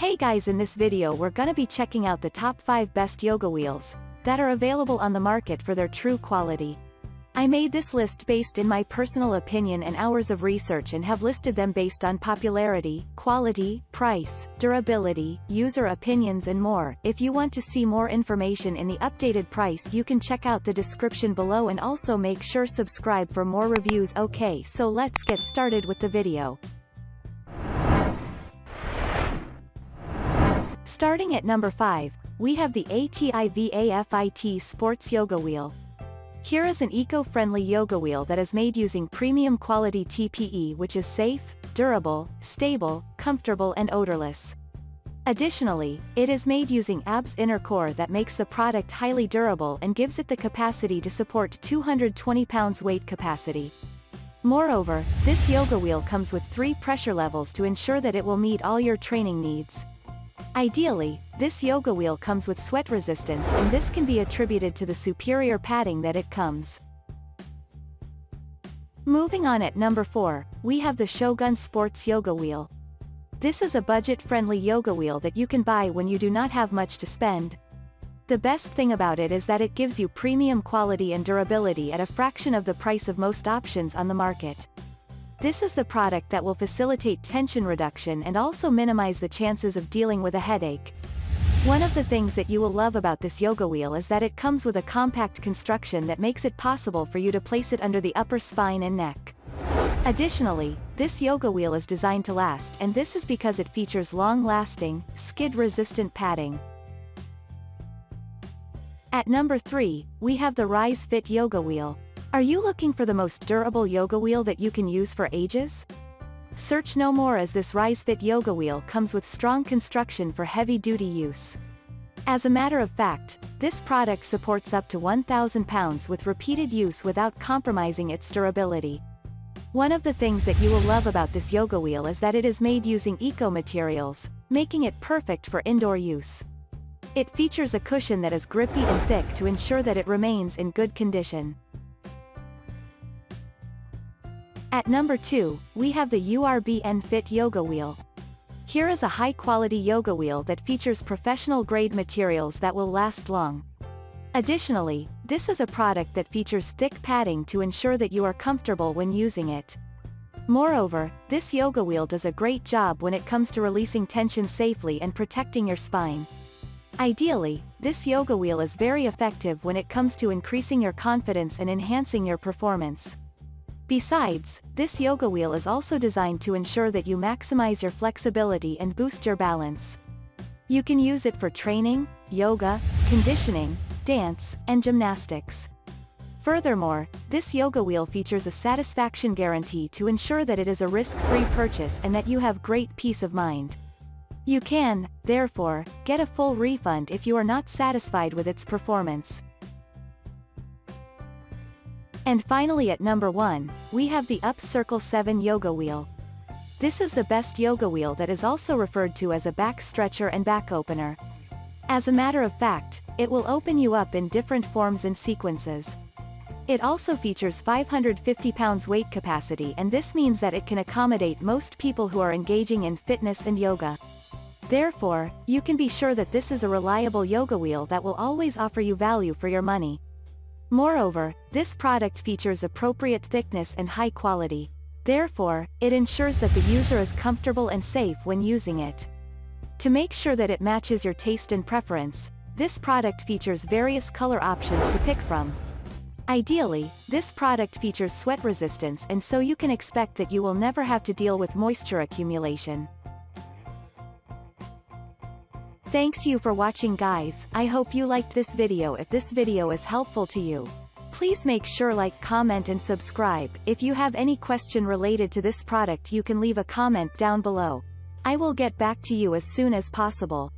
Hey guys, in this video we're gonna be checking out the top 5 best yoga wheels that are available on the market for their true quality. I made this list based in my personal opinion and hours of research and have listed them based on popularity, quality, price, durability, user opinions and more. If you want to see more information in the updated price, you can check out the description below and also make sure subscribe for more reviews. Okay, so let's get started with the video. Starting at number 5, we have the ATIV AFIT Sports Yoga Wheel. Here is an eco-friendly yoga wheel that is made using premium quality TPE, which is safe, durable, stable, comfortable and odorless. Additionally, it is made using ABS inner core that makes the product highly durable and gives it the capacity to support 220 pounds weight capacity. Moreover, this yoga wheel comes with 3 pressure levels to ensure that it will meet all your training needs. Ideally, this yoga wheel comes with sweat resistance, and this can be attributed to the superior padding that it comes. Moving on, at number 4, we have the Shogun Sports Yoga Wheel. This is a budget-friendly yoga wheel that you can buy when you do not have much to spend. The best thing about it is that it gives you premium quality and durability at a fraction of the price of most options on the market. This is the product that will facilitate tension reduction and also minimize the chances of dealing with a headache. One of the things that you will love about this yoga wheel is that it comes with a compact construction that makes it possible for you to place it under the upper spine and neck. Additionally, this yoga wheel is designed to last, and this is because it features long-lasting, skid-resistant padding. At number 3, we have the RiseFit Yoga Wheel. Are you looking for the most durable yoga wheel that you can use for ages? Search no more, as this RiseFit yoga wheel comes with strong construction for heavy-duty use. As a matter of fact, this product supports up to 1,000 pounds with repeated use without compromising its durability. One of the things that you will love about this yoga wheel is that it is made using eco-materials, making it perfect for indoor use. It features a cushion that is grippy and thick to ensure that it remains in good condition. At number 2, we have the URBNFit Yoga Wheel. Here is a high-quality yoga wheel that features professional-grade materials that will last long. Additionally, this is a product that features thick padding to ensure that you are comfortable when using it. Moreover, this yoga wheel does a great job when it comes to releasing tension safely and protecting your spine. Ideally, this yoga wheel is very effective when it comes to increasing your confidence and enhancing your performance. Besides, this yoga wheel is also designed to ensure that you maximize your flexibility and boost your balance. You can use it for training, yoga, conditioning, dance, and gymnastics. Furthermore, this yoga wheel features a satisfaction guarantee to ensure that it is a risk-free purchase and that you have great peace of mind. You can, therefore, get a full refund if you are not satisfied with its performance. And finally, at number 1, we have the UpCircleSeven Yoga Wheel. This is the best yoga wheel that is also referred to as a back stretcher and back opener. As a matter of fact, it will open you up in different forms and sequences. It also features 550 pounds weight capacity, and this means that it can accommodate most people who are engaging in fitness and yoga. Therefore, you can be sure that this is a reliable yoga wheel that will always offer you value for your money. Moreover, this product features appropriate thickness and high quality. Therefore, it ensures that the user is comfortable and safe when using it. To make sure that it matches your taste and preference, this product features various color options to pick from. Ideally, this product features sweat resistance, and so you can expect that you will never have to deal with moisture accumulation. Thanks you for watching, guys. I hope you liked this video. If this video is helpful to you, please make sure like, comment and subscribe. If you have any question related to this product, you can leave a comment down below. I will get back to you as soon as possible.